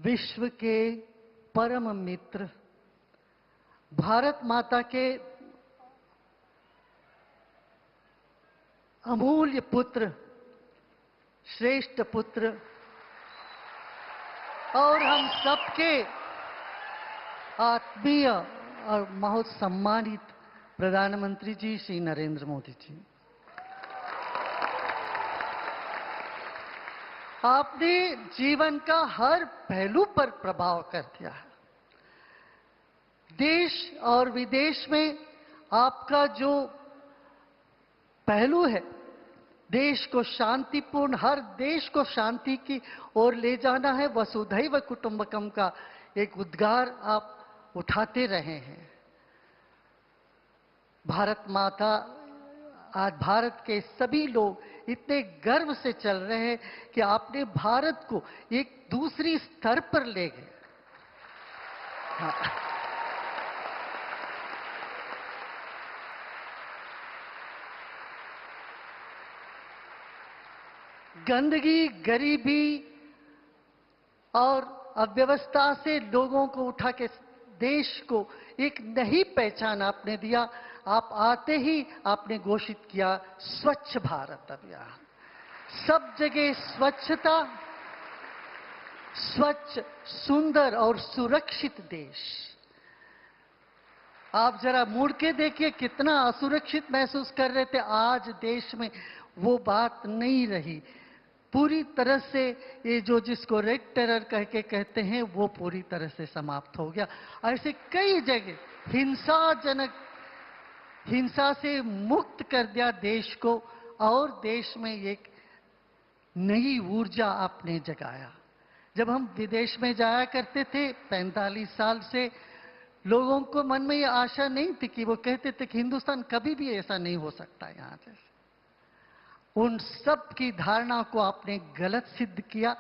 विश्व के परम मित्र, भारत माता के अमूल्य पुत्र, श्रेष्ठ पुत्र और हम सबके आत्मीय और बहुत सम्मानित प्रधानमंत्री जी श्री नरेंद्र मोदी जी, आपने जीवन का हर पहलू पर प्रभाव कर दिया है। देश और विदेश में आपका जो पहलू है, देश को शांतिपूर्ण, हर देश को शांति की ओर ले जाना है, वसुधैव कुटुंबकम का एक उद्गार आप उठाते रहे हैं। भारत माता, आज भारत के सभी लोग इतने गर्व से चल रहे हैं कि आपने भारत को एक दूसरी स्तर पर ले गए। गंदगी, गरीबी और अव्यवस्था से लोगों को उठा के देश को एक नई पहचान आपने दिया। आप आते ही आपने घोषित किया स्वच्छ भारत अभियान। सब जगह स्वच्छता, स्वच्छ, सुंदर और सुरक्षित देश। आप जरा मुड़ के देखिए कितना असुरक्षित महसूस कर रहे थे, आज देश में वो बात नहीं रही। पूरी तरह से ये जो जिसको रेड टेरर कह के कहते हैं वो पूरी तरह से समाप्त हो गया। ऐसे कई जगह हिंसा से मुक्त कर दिया देश को और देश में एक नई ऊर्जा आपने जगाया। जब हम विदेश में जाया करते थे 45 साल से, लोगों को मन में ये आशा नहीं थी कि वो कहते थे कि हिंदुस्तान कभी भी ऐसा नहीं हो सकता यहाँ जैसे। उन सब की धारणा को आपने गलत सिद्ध किया।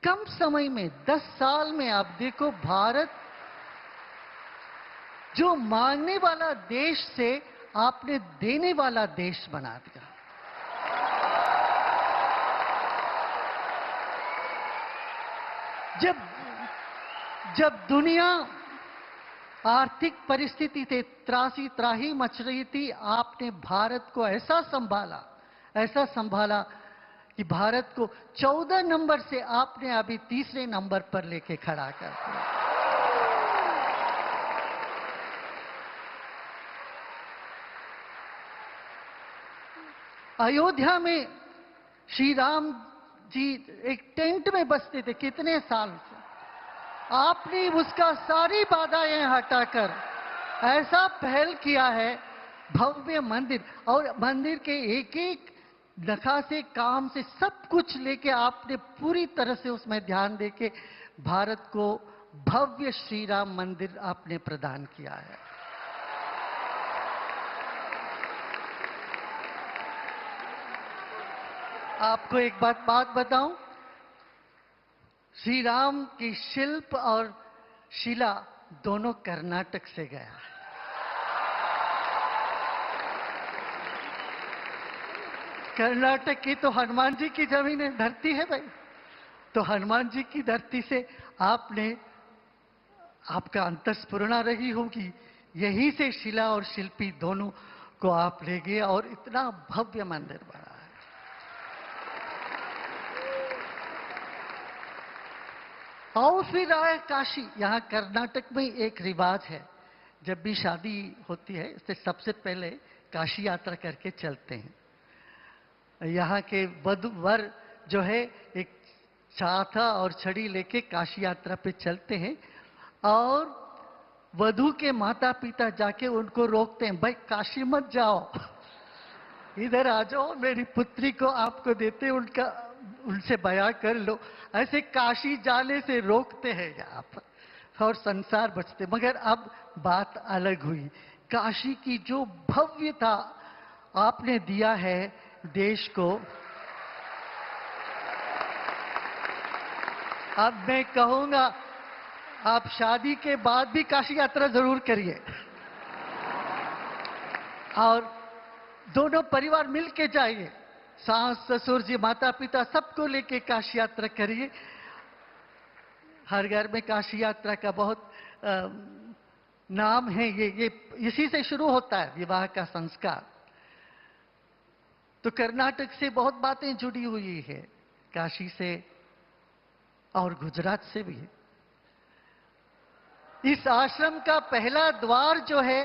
कम समय में 10 साल में आप देखो, भारत जो मांगने वाला देश से आपने देने वाला देश बना दिया। जब दुनिया आर्थिक परिस्थिति से त्राही मच रही थी, आपने भारत को ऐसा संभाला कि भारत को 14 नंबर से आपने अभी तीसरे नंबर पर लेके खड़ा कर दिया। अयोध्या में श्री राम जी एक टेंट में बसते थे कितने साल से, आपने उसका सारी बाधाएं हटाकर ऐसा पहल किया है, भव्य मंदिर, और मंदिर के एक एक नक्शे काम से सब कुछ लेके आपने पूरी तरह से उसमें ध्यान देके भारत को भव्य श्री राम मंदिर आपने प्रदान किया है। आपको एक बात बताऊं, श्री राम की शिल्प और शिला दोनों कर्नाटक से गया है। कर्नाटक की तो हनुमान जी की जमीन है, धरती है भाई, तो हनुमान जी की धरती से आपका अंतस्फुरणा रही होगी, यहीं से शिला और शिल्पी दोनों को आप ले गए और इतना भव्य मंदिर बना है। और फिर आए काशी। यहाँ कर्नाटक में एक रिवाज है, जब भी शादी होती है इससे सबसे पहले काशी यात्रा करके चलते हैं। यहाँ के वधू वर जो है एक छाता और छड़ी लेके काशी यात्रा पे चलते हैं और वधू के माता पिता जाके उनको रोकते हैं, भाई काशी मत जाओ, इधर आ जाओ, मेरी पुत्री को आपको देते, उनसे बयां कर लो। ऐसे काशी जाने से रोकते हैं यहाँ पर और संसार बचते। मगर अब बात अलग हुई, काशी की जो भव्यता आपने दिया है देश को, अब मैं कहूंगा आप शादी के बाद भी काशी यात्रा जरूर करिए और दोनों परिवार मिलके जाइए, सास ससुर जी माता पिता सबको लेके काशी यात्रा करिए। हर घर में काशी यात्रा का बहुत नाम है। ये इसी से शुरू होता है विवाह का संस्कार। तो कर्नाटक से बहुत बातें जुड़ी हुई है, काशी से और गुजरात से भी। इस आश्रम का पहला द्वार जो है,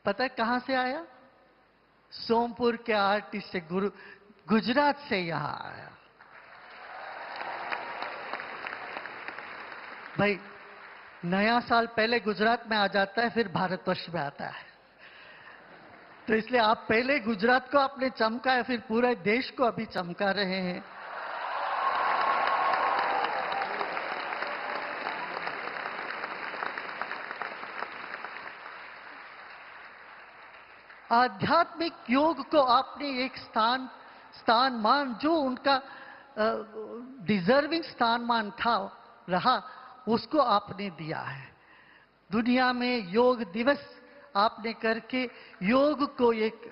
पता है कहां से आया? सोमपुर के आर्टिस्ट से, गुजरात से यहां आया। भाई, नया साल पहले गुजरात में आ जाता है, फिर भारतवर्ष में आता है। तो इसलिए आप पहले गुजरात को आपने चमकाया, फिर पूरे देश को अभी चमका रहे हैं। आध्यात्मिक योग को आपने एक स्थानमान जो उनका डिजर्विंग स्थानमान था रहा, उसको आपने दिया है। दुनिया में योग दिवस आपने करके योग को एक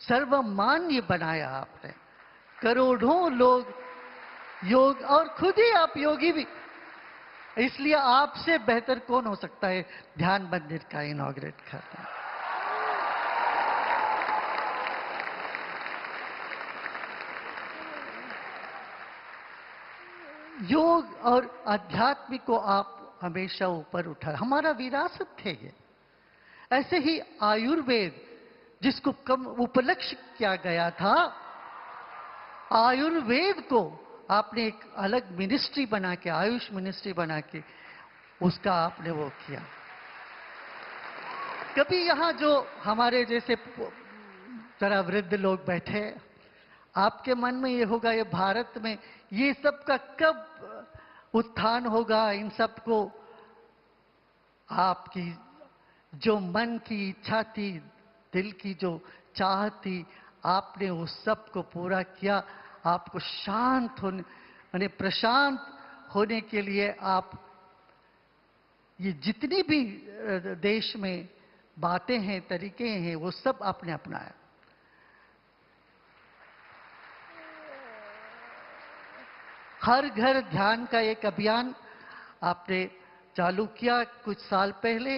सर्वमान्य बनाया आपने। करोड़ों लोग योग, और खुद ही आप योगी भी, इसलिए आपसे बेहतर कौन हो सकता है ध्यान मंदिर का इनॉग्रेट करना। योग और आध्यात्मिक को आप हमेशा ऊपर उठा, हमारा विरासत है ये। ऐसे ही आयुर्वेद, जिसको कम उपलक्ष्य किया गया था, आयुर्वेद को आपने एक अलग मिनिस्ट्री बना के, आयुष मिनिस्ट्री बना के उसका आपने वो किया। कभी यहां जो हमारे जैसे जरा वृद्ध लोग बैठे, आपके मन में ये होगा, ये भारत में ये सब का कब उत्थान होगा? इन सब को आपकी जो मन की इच्छा थी, दिल की जो चाह थी, आपने उस सब को पूरा किया। आपको शांत होने, यानी प्रशांत होने के लिए आप ये जितनी भी देश में बातें हैं, तरीके हैं, वो सब आपने अपनाया। हर घर ध्यान का एक अभियान आपने चालू किया कुछ साल पहले।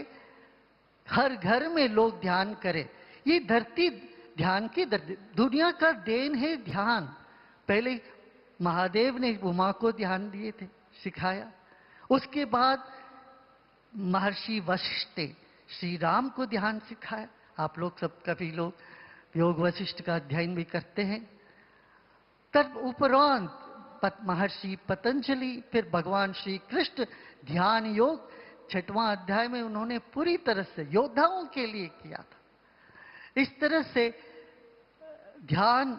हर घर में लोग ध्यान करें। ये धरती ध्यान की दुनिया का देन है ध्यान। पहले महादेव ने उमा को ध्यान दिए थे, सिखाया। उसके बाद महर्षि वशिष्ठ ने श्री राम को ध्यान सिखाया। आप लोग सब, कभी लोग योग वशिष्ठ का अध्ययन भी करते हैं। तब उपरांत महर्षि पतंजलि, फिर भगवान श्री कृष्ण ध्यान योग 6वां अध्याय में उन्होंने पूरी तरह से योद्धाओं के लिए किया था। इस तरह से ध्यान,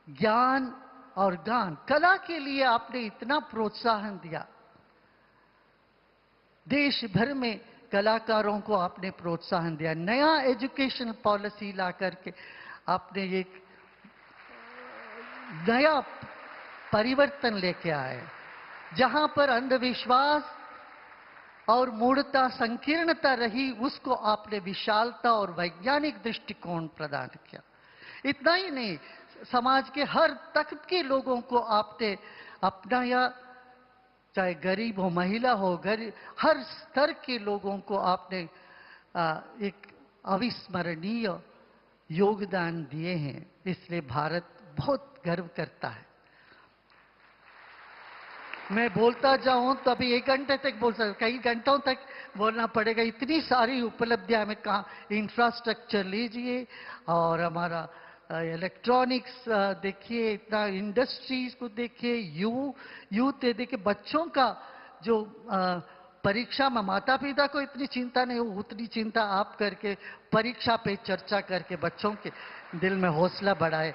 ज्ञान और गान, कला के लिए आपने इतना प्रोत्साहन दिया। देश भर में कलाकारों को आपने प्रोत्साहन दिया। नया एजुकेशन पॉलिसी ला करके आपने एक नया परिवर्तन लेके आए। जहां पर अंधविश्वास और मूढ़ता, संकीर्णता रही, उसको आपने विशालता और वैज्ञानिक दृष्टिकोण प्रदान किया। इतना ही नहीं, समाज के हर तबके के लोगों को आपने अपनाया, चाहे गरीब हो, महिला हो, हर स्तर के लोगों को आपने एक अविस्मरणीय योगदान दिए हैं। इसलिए भारत बहुत गर्व करता है। मैं बोलता जाऊं तो अभी 1 घंटे तक बोल सकता, कई घंटों तक बोलना पड़ेगा। इतनी सारी उपलब्धियां में कहा, इंफ्रास्ट्रक्चर लीजिए और हमारा इलेक्ट्रॉनिक्स देखिए, इतना इंडस्ट्रीज को देखिए, यूथ देखिए, बच्चों का जो परीक्षा में माता पिता को इतनी चिंता नहीं हो, उतनी चिंता आप करके परीक्षा पे चर्चा करके बच्चों के दिल में हौसला बढ़ाए।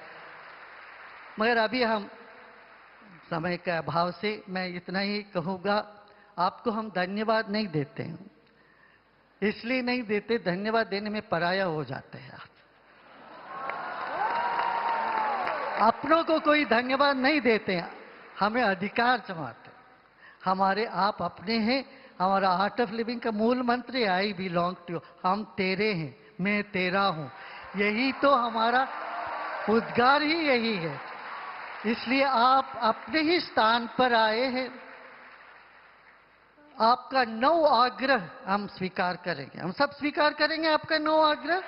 मगर अभी हम समय के अभाव से मैं इतना ही कहूँगा, आपको हम धन्यवाद नहीं देते हैं। इसलिए नहीं देते, धन्यवाद देने में पराया हो जाते हैं आप। अपनों को कोई धन्यवाद नहीं देते हैं, हमें अधिकार जमाते। हमारे आप अपने हैं। हमारा आर्ट ऑफ लिविंग का मूल मंत्र है, आई बिलोंग टू यू। हम तेरे हैं, मैं तेरा हूं। यही तो हमारा उद्गार ही यही है। इसलिए आप अपने ही स्थान पर आए हैं, आपका 9 आग्रह हम स्वीकार करेंगे, हम सब स्वीकार करेंगे आपका 9 आग्रह,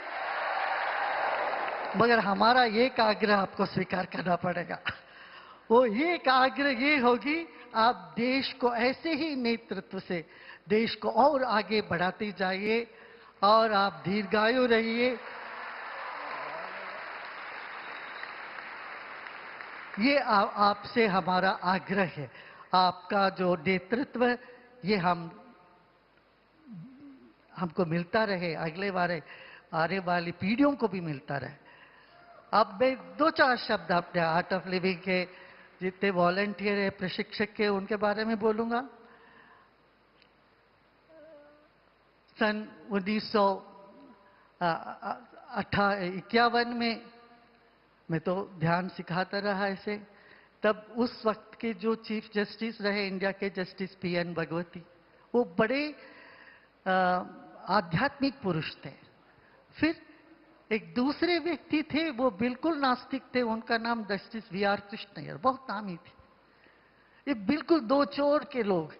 मगर हमारा एक आग्रह आपको स्वीकार करना पड़ेगा। वो एक आग्रह ये होगी, आप देश को ऐसे ही नेतृत्व से देश को और आगे बढ़ाते जाइए और आप दीर्घायु रहिए। ये आपसे हमारा आग्रह है। आपका जो नेतृत्व ये हमको मिलता रहे, अगले बार आने वाली पीढ़ियों को भी मिलता रहे। अब मैं 2-4 शब्द अपने आर्ट ऑफ लिविंग के जितने वॉलंटियर है, प्रशिक्षक के, उनके बारे में बोलूंगा। सन 1951 में मैं तो ध्यान सिखाता रहा ऐसे, तब उस वक्त के जो चीफ जस्टिस रहे इंडिया के, जस्टिस PN भगवती, वो बड़े आध्यात्मिक पुरुष थे। फिर एक दूसरे व्यक्ति थे, वो बिल्कुल नास्तिक थे, उनका नाम जस्टिस VR कृष्णय्यर, बहुत नामी थे। ये बिल्कुल दो छोर के लोग,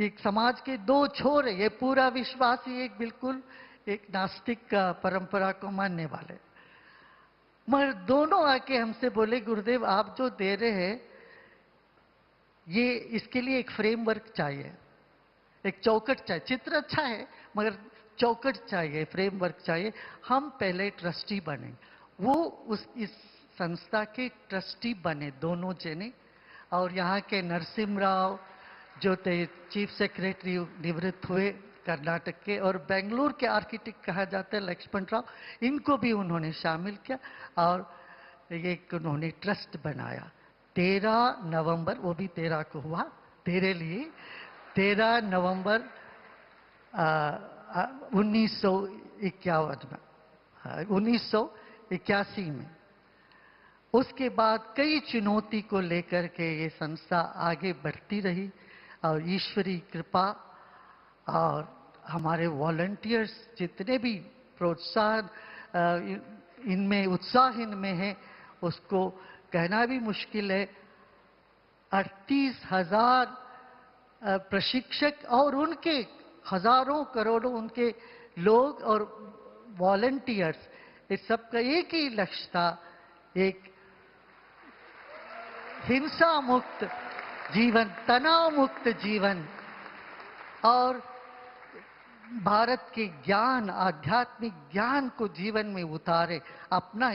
एक समाज के दो छोर है, ये पूरा विश्वासी, एक बिल्कुल एक नास्तिक परंपरा को मानने वाले। मगर दोनों आके हमसे बोले, गुरुदेव आप जो दे रहे हैं ये, इसके लिए एक फ्रेमवर्क चाहिए, एक चौकट चाहिए। चित्र अच्छा है मगर चौकट चाहिए, फ्रेमवर्क चाहिए। हम पहले ट्रस्टी बने, वो इस संस्था के ट्रस्टी बने दोनों जने। और यहाँ के नरसिम्हा राव जो थे चीफ सेक्रेटरी, निवृत्त हुए कर्नाटक के, और बेंगलुरु के आर्किटेक्ट कहा जाता है लक्ष्मण राव, इनको भी उन्होंने शामिल किया और एक उन्होंने ट्रस्ट बनाया। 13 नवंबर, वो भी 13 को हुआ तेरे लिए, 13 नवंबर 1981 में। उसके बाद कई चुनौती को लेकर के ये संस्था आगे बढ़ती रही और ईश्वरी कृपा और हमारे वॉलंटियर्स जितने भी प्रोत्साहन इनमें, उत्साह इनमें है, उसको कहना भी मुश्किल है। 38,000 प्रशिक्षक और उनके हजारों करोड़ों उनके लोग और वॉलंटियर्स, इस सबका एक ही लक्ष्य था, एक हिंसा मुक्त जीवन, तनाव मुक्त जीवन और भारत के ज्ञान, आध्यात्मिक ज्ञान को जीवन में उतारे। अपना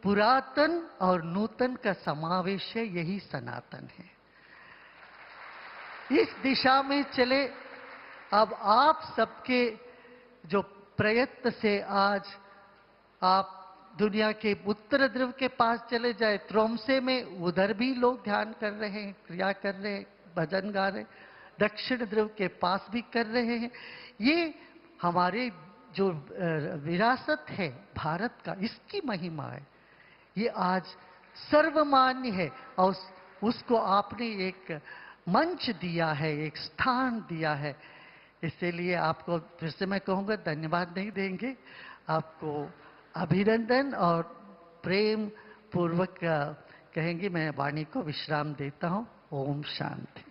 पुरातन और नूतन का समावेश है, यही सनातन है। इस दिशा में चले। अब आप सबके जो प्रयत्न से आज आप दुनिया के उत्तर ध्रुव के पास चले जाए, त्रोमसे में, उधर भी लोग ध्यान कर रहे हैं, क्रिया कर रहे हैं, भजन गा रहे हैं, दक्षिण ध्रुव के पास भी कर रहे हैं। ये हमारे जो विरासत है भारत का, इसकी महिमा है, ये आज सर्वमान्य है और उसको आपने एक मंच दिया है, एक स्थान दिया है। इसलिए आपको फिर से मैं कहूँगा, धन्यवाद नहीं देंगे, आपको अभिनंदन और प्रेम पूर्वक कहेंगे। मैं वाणी को विश्राम देता हूँ। ओम शांति।